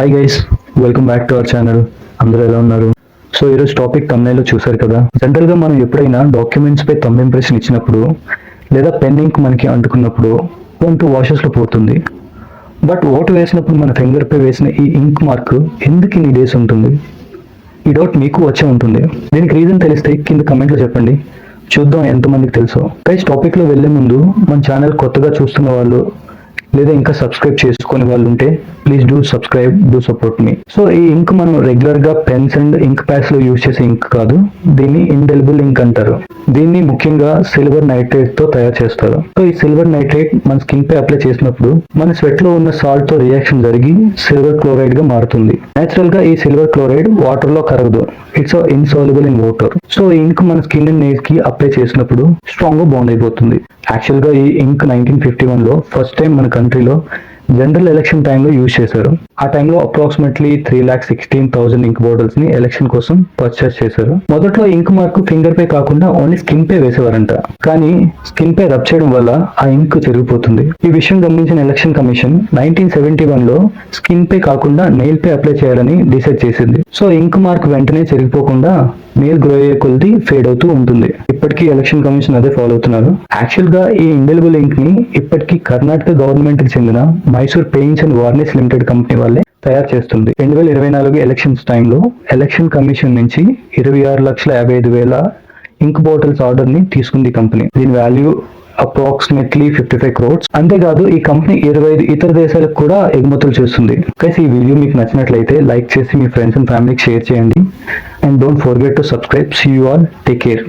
Hi guys, welcome back to our channel. అందరూ ఎలా ఉన్నారు? సో ఈరోజు టాపిక్ తమ్నైల్లో చూసారు కదా. జనరల్గా మనం ఎప్పుడైనా డాక్యుమెంట్స్ పై థంబ్ ఇంప్రెషన్ ఇచ్చినప్పుడు లేదా పెన్ ఇంక్ మనకి అంటుకున్నప్పుడు 1-2 వాషెస్లో పోతుంది. బట్ ఓటు వేసినప్పుడు మన ఫింగర్ పై వేసిన ఈ ఇంక్ మార్క్ ఎందుకు ఇన్ని డేస్ ఉంటుంది? ఈ డౌట్ మీకు వచ్చే ఉంటుంది. దీనికి రీజన్ తెలిస్తే కింద కమెంట్లో చెప్పండి, చూద్దాం ఎంతమందికి తెలుసో. గైస్, టాపిక్లో వెళ్ళే ముందు మన ఛానల్ కొత్తగా చూస్తున్న వాళ్ళు లేదా ఇంకా సబ్స్క్రైబ్ చేసుకునే వాళ్ళు ఉంటే please do subscribe, do support me. So ఈ ఇంక్ మనం రెగ్యులర్ గా పెన్స్ అండ్ ఇంక్ ప్యాడ్స్ లో యూజ్ చేసే ఇంక్ కాదు, దీన్ని ఇండెలిబుల్ ఇంక్ అంటారు. దీన్ని ముఖ్యంగా సిల్వర్ నైట్రేట్ తో తయారు చేస్తారు. సో ఈ సిల్వర్ నైట్రేట్ మన స్కిన్ పై అప్లై చేసినప్పుడు మన స్వెట్ లో ఉన్న సాల్ట్ తో రియాక్షన్ జరిగి సిల్వర్ క్లోరైడ్ గా మారుతుంది. నేచురల్ గా ఈ సిల్వర్ క్లోరైడ్ వాటర్ లో కరగదు, it's insoluble in water. So ఈ ఇంక్ మన స్కిన్ అండ్ నెయిల్స్ కి అప్లై చేసినప్పుడు స్ట్రాంగ్ గా బాండ్ అయిపోతుంది. యాక్చువల్ గా ఈ ఇంక్ 1951 లో ఫస్ట్ టైం మన కంట్రీలో జనరల్ ఎలక్షన్ టైంలో యూజ్ చేశారు. ఆ టైంలో అప్రాక్సిమేట్లీ 3,16,000 ఇంక్ బాటిల్స్ ని ఎలక్షన్ కోసం పర్చేస్ చేశారు. మొదట్లో ఇంక్ మార్క్ ఫింగర్ పై కాకుండా ఓన్లీ స్కిన్ పై వేసేవారంట. కానీ స్కిన్ పై రబ్ చేయడం వల్ల ఆ ఇంక్ చెరిగిపోతుంది. ఈ విషయం గమనించిన ఎలక్షన్ కమిషన్ 1971 లో స్కిన్ పై కాకుండా నెయిల్ పై అప్లై చేయాలని డిసైడ్ చేసింది. సో ఇంక్ మార్క్ వెంటనే చెరిగిపోకుండా నెయిల్ గ్రో అయ్యే కొద్ది ఫేడ్ అవుతూ ఉంటుంది. ఇప్పటికీ ఎలక్షన్ కమిషన్ అదే ఫాలో అవుతున్నారు. యాక్చువల్ గా ఈ ఇండెలిబుల్ ఇంక్ ని ఇప్పటికీ కర్ణాటక గవర్నమెంట్ కి చెందిన Mysore paints and varnish limited company వాళ్ళే తయారు చేస్తుంది. 2024 ఎలక్షన్స్ టైంలో ఎలక్షన్ కమిషన్ నుంచి 26,55,000 ఇంక్ బాటిల్స్ ఆర్డర్ ని తీసుకుంది కంపెనీ. దీని వాల్యూ అప్రాక్సిమేట్లీ 55 crores. అంతేకాదు ఈ కంపెనీ 25 ఇతర దేశాలకు కూడా ఎగుమతులు చేస్తుంది. గైస్, ఈ వీడియో మీకు నచ్చినట్లయితే లైక్ చేసి మీ ఫ్రెండ్స్ అండ్ ఫ్యామిలీకి షేర్ చేయండి. And don't forget to subscribe. See you all, take care.